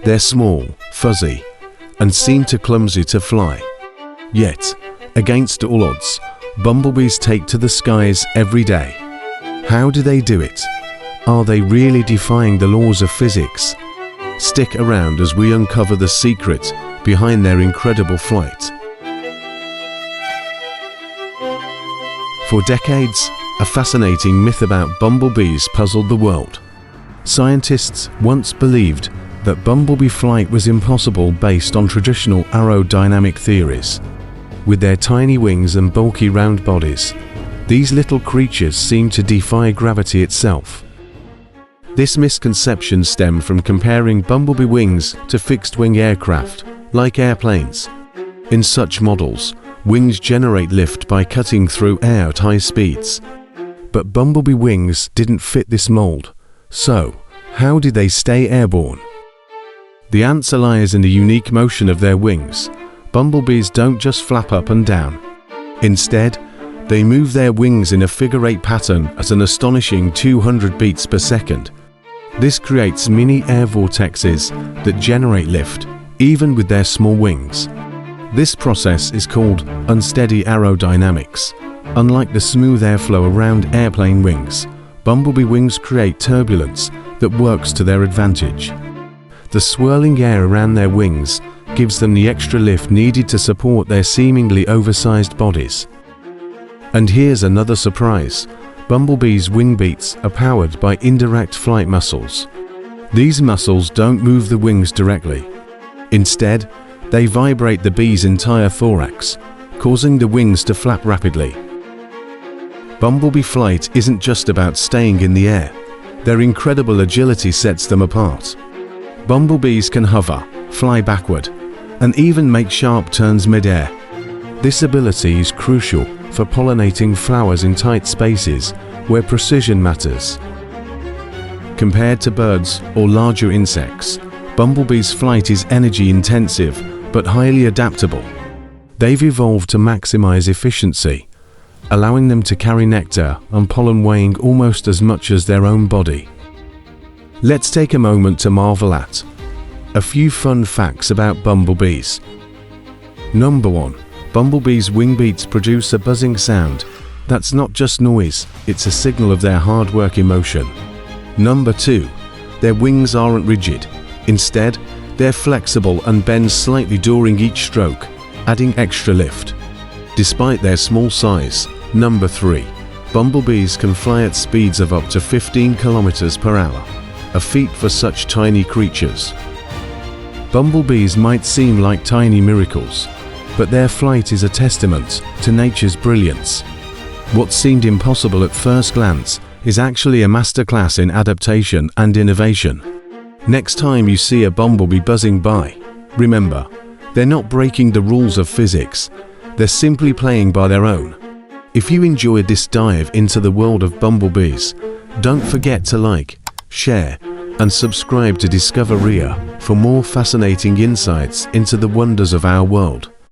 They're small, fuzzy, and seem too clumsy to fly. Yet, against all odds, bumblebees take to the skies every day. How do they do it? Are they really defying the laws of physics? Stick around as we uncover the secret behind their incredible flight. For decades, a fascinating myth about bumblebees puzzled the world. Scientists once believed that bumblebee flight was impossible based on traditional aerodynamic theories. With their tiny wings and bulky round bodies, these little creatures seem to defy gravity itself. This misconception stemmed from comparing bumblebee wings to fixed-wing aircraft, like airplanes. In such models, wings generate lift by cutting through air at high speeds. But bumblebee wings didn't fit this mold. So, how did they stay airborne? The answer lies in the unique motion of their wings. Bumblebees don't just flap up and down. Instead, they move their wings in a figure-8 pattern at an astonishing 200 beats per second. This creates mini air vortexes that generate lift, even with their small wings. This process is called unsteady aerodynamics. Unlike the smooth airflow around airplane wings, bumblebee wings create turbulence that works to their advantage. The swirling air around their wings gives them the extra lift needed to support their seemingly oversized bodies. And here's another surprise. Bumblebees' wing beats are powered by indirect flight muscles. These muscles don't move the wings directly. Instead, they vibrate the bee's entire thorax, causing the wings to flap rapidly. Bumblebee flight isn't just about staying in the air. Their incredible agility sets them apart. Bumblebees can hover, fly backward, and even make sharp turns mid-air. This ability is crucial for pollinating flowers in tight spaces where precision matters. Compared to birds or larger insects, bumblebees' flight is energy-intensive but highly adaptable. They've evolved to maximize efficiency, allowing them to carry nectar and pollen weighing almost as much as their own body. Let's take a moment to marvel at a few fun facts about bumblebees. Number 1. Bumblebees' wing beats produce a buzzing sound. That's not just noise, it's a signal of their hard work in motion. Number 2. Their wings aren't rigid. Instead, they're flexible and bend slightly during each stroke, adding extra lift. Despite their small size. Number 3. Bumblebees can fly at speeds of up to 15 kilometers per hour, a feat for such tiny creatures. Bumblebees might seem like tiny miracles, but their flight is a testament to nature's brilliance. What seemed impossible at first glance is actually a masterclass in adaptation and innovation. Next time you see a bumblebee buzzing by, remember, they're not breaking the rules of physics, they're simply playing by their own. If you enjoyed this dive into the world of bumblebees, don't forget to like, share, and subscribe to discover Riya for more fascinating insights into the wonders of our world.